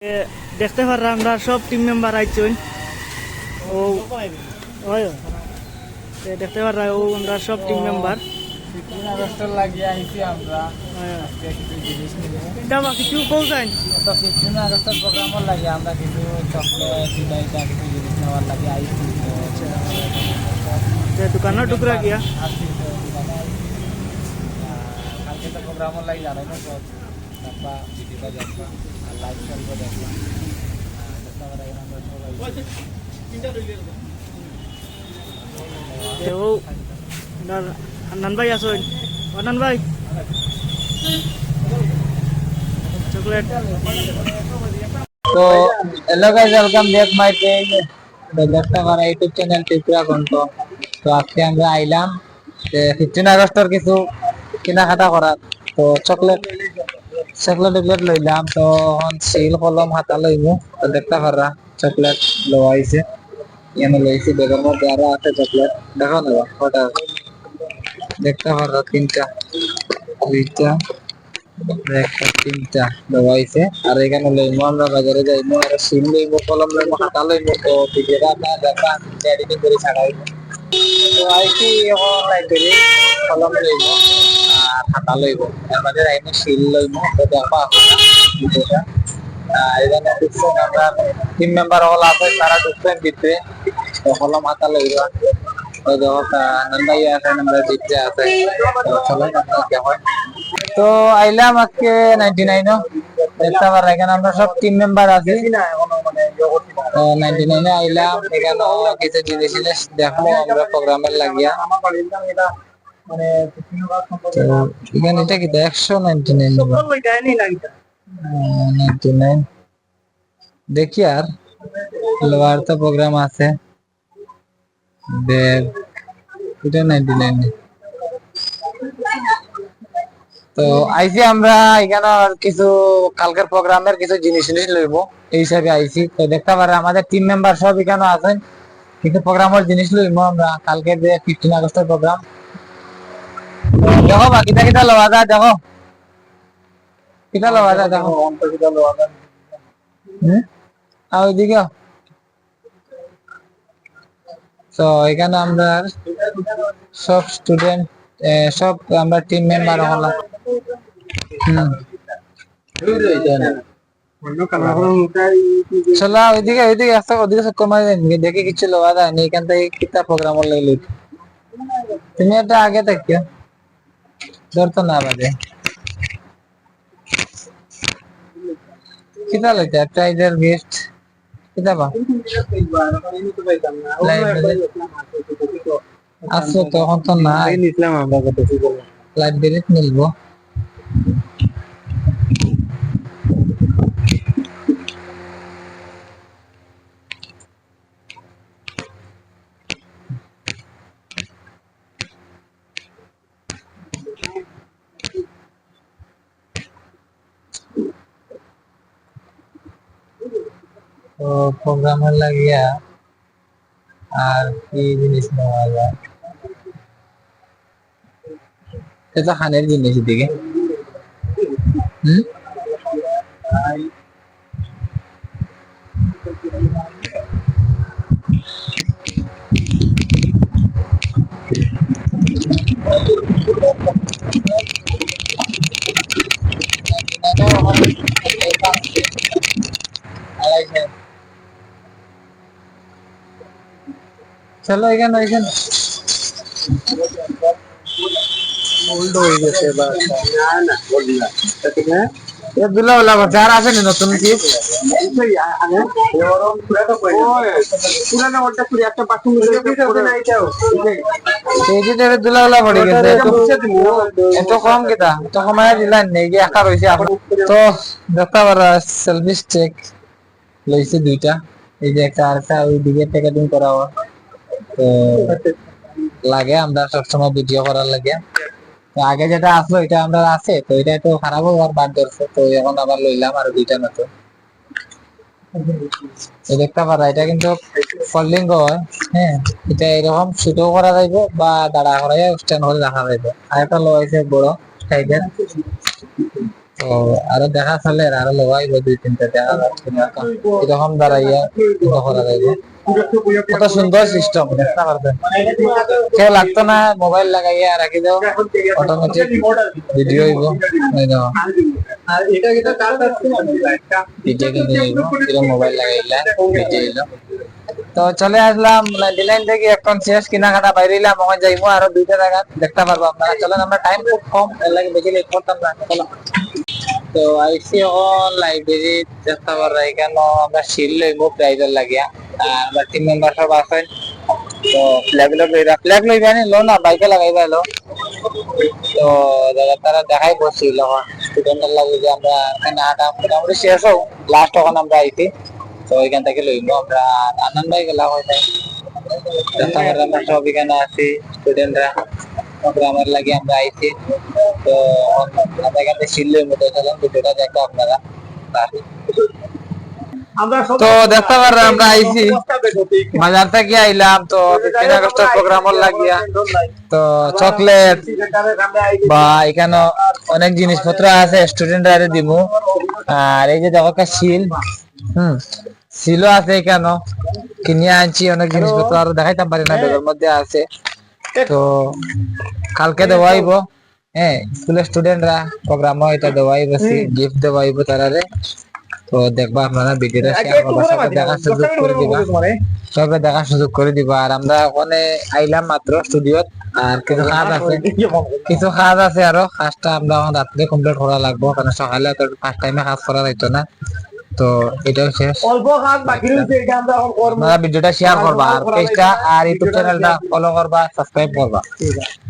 দেখতে পারলাম আমরা সব টিম মেম্বার আইছেন ও ওই দেখতে পারলাম ও আমরা সব টিম মেম্বার আগস্টের লাগিয়ে আইছি আমরা আজকে কিছু জিনিস নিব দাবা কিছু কৌ যাই তো 15 আগস্টের প্রোগ্রামের লাগে আমরা কিছু চকলেট দিলাইটা কিছু জিনিস নেওয়ার লাগে আইছি দোকানের টুকরা গিয়া আসছি তো দোকানে আইছি কালকে তো প্রোগ্রামের লাগে জানাই না সব তারপর ভিডিওটা দেখবা আর লাইভ চলবে দেখবা তারপর আমরা সবাই ও হান্নান ভাই আসুন হান্নান ভাই চকলেট तो hello guys welcome back my page দেখতে আমার ইউটিউব চ্যানেল ত্রিপুরা কণ্ঠ। তো আজকে আমরা আইলাম 15 আগস্টের কিছু কেনাকাটা করার। তো চকলেট লইলাম। তো সিল কলম হাতা লইমু। তো দেখতে পারা চকলেট লইছে এখানে লইছি বেগের মধ্যে আরো আছে চকলেট দেখো না কটা দেখতে পারা তিনটা দুইটা একটা তিনটা লইছে আর এখানে লইমু আমরা বাজারে যাইমু আর সিল লইমু কলম লইমু হাতা লইমু। তো টিকেটা না দেখা এডিটিং করে ছাড়াইমু। তো আইছি এখন লাইব্রেরি কলম লইমু আর হাতা লইমু এর মধ্যে আইমু সিল লইমু। তো দেখা ভিডিওটা এখানে দেখছেন আমরা টিম মেম্বার হল আছে তারা ঢুকছেন ভিতরে। তো কলম হাতা লইবা তো দেখো নন্দাই আছে নাম্বার দিতে আছে তো চলো দেখো। তো আইলাম আজকে 99 দেখতে পারা এখানে আমরা সব টিম মেম্বার আছি। 99 আইলাম এখানে কিছু জিনিস দেখো আমরা প্রোগ্রামের লাগিয়া এখানে এটা কি 199 দেখি আর লোয়ার তো প্রোগ্রাম আছে দেখ এটা 99 তো আইসি আমরা এখানে কিছু কালকের প্রোগ্রামের কিছু জিনিস লইব এই হিসাবে আইসি। তো দেখতে পারে আমাদের টিম মেম্বার সব এখানে আছেন কিছু প্রোগ্রামের জিনিস লইব আমরা কালকের যে 15 আগস্টের প্রোগ্রাম। দেখো বাকি কিটা লওয়া যায় দেখো কিটা লওয়া যায় দেখো আর ওইদিকে তো এখানে আমরা সব স্টুডেন্ট সব আমরা টিম মেম্বার হলাম। চলা ওইদিকে আসতে ওইদিকে চক্কর মারি দেখে কিছু লওয়া যায় না এখান থেকে কিতা প্রোগ্রাম লাইলি তুমি একটা আগে থাকিও ধরতো না বাজে কিতা লইতে প্রাইজের গিফট কিতা বা আসলে তখন তো না নিলাম আমরা লাইব্রেরিত মিলবো। তো প্রোগ্রামের লাগিয়া আর কি জিনিস নেওয়া যায় এটা খানের জিনিস দিকে চলো এখানে হয়ে গেছে দুলা যার আছে না নতুন কি দুলা পড়ে গেছে এত কম কেটা এত কমায় দিলেন নেই একা রয়েছে তো দেখা পারা সেলফি স্টেক লইছে দুইটা এই যে একটা আরেকটা ওই দিকে প্যাকেটিং করা হয়। তো লাগে আমরা সবসময় ভিডিও করার লাগে তো আগে যেটা আসলো এটা আমরা আছে তো এটা একটু খারাপ হওয়ার বাদ ধরছে তো এখন আবার লইলাম আর দুইটা নতুন দেখতে পারা এটা কিন্তু ফোল্ডিং হয়। হ্যাঁ এটা এরকম ছোট করা যাইবে বা দাঁড়া করা স্ট্যান্ড করে রাখা যাইবে আর একটা লইছে বড় সাইজের তো আরো দেখা চলে আরো লগাইব 2-3টা দেখা যাচ্ছে না এরকম দাঁড়াইয়া করা যাইবে কত সুন্দর সিস্টেম দেখতে পারবেন কেউ লাগতো না মোবাইল লাগাইয়া রাখি দাও অটোমেটিক ভিডিও হইব এই দাও আর এটা এটা কার কাছে ভিডিও কিন্তু হইব এরকম মোবাইল লাগাইলা ভিডিও হইলো তো চলে আসলাম 99 থেকে এখন শেষ কেনাকাটা বাইরে এলাম এখন যাইবো আরো 2টা জায়গা দেখতে পারবো আপনারা চলেন আমরা টাইম খুব কম এর লাগে বেশি লেট করতাম না চলো তো আইসি এখন লাইব্রেরি দেখতে পাররা এখানে আমরা শিল লইবো প্রাইজের লাগিয়া আর আমরা টিম মেম্বার সব আছেন তো ফ্ল্যাগ লইবা নি লো না বাইকে লাগাইবা লো তো দাদা তারা দেখাই বসছিল এখন স্টুডেন্টের লাগে যে আমরা এখানে আটা মোটামুটি শেষ হোক লাস্ট তখন আমরা আইছি তো এখান থেকে লইবো আমরা আনন্দ ভাই গেলাম হয়তো আমরা সব এখানে আছি স্টুডেন্টরা প্রোগ্রামের লাগে আমরা আইছি তো আমরা এখানে শিল্লের মতো চলেন ভিডিওটা দেখো আপনারা তো দেখতে পারলাম আমরা আইছি বাজার থেকে আইলাম তো 15 আগস্টের প্রোগ্রামের লাগিয়া তো চকলেট বা এখানে অনেক জিনিসপত্র আছে স্টুডেন্টরা দিমু আর এই যে দেখো একটা শিল শিলও আছে এখানে কিনে আনছি অনেক জিনিসপত্র আরো দেখাইতাম পারি না ব্যাগের মধ্যে আছে তো কালকে দেওয়াইব হ্যাঁ স্কুলের স্টুডেন্টরা প্রোগ্রাম এটা দেওয়াইব গিফট দেওয়াইব তারারে তো দেখবা আপনারা ভিডিওটা শেয়ার করবা সবাই দেখার সুযোগ করে দিবা সবাই দেখার সুযোগ করে দিবা আর আমরা ওখানে আইলাম মাত্র স্টুডিওত আর কিছু কাজ আছে আরো কাজটা আমরা রাত্রে কমপ্লিট করা লাগবো কারণ সকালে তো ফার্স্ট টাইমে কাজ করা যাইতো না তো এটাও শেষ অল্প কাজ বাকি রয়েছে এটা আমরা এখন করব ভিডিওটা শেয়ার করবা আর পেজটা আর ইউটিউব চ্যানেলটা ফলো করবা সাবস্ক্রাইব করবা ঠিক আছে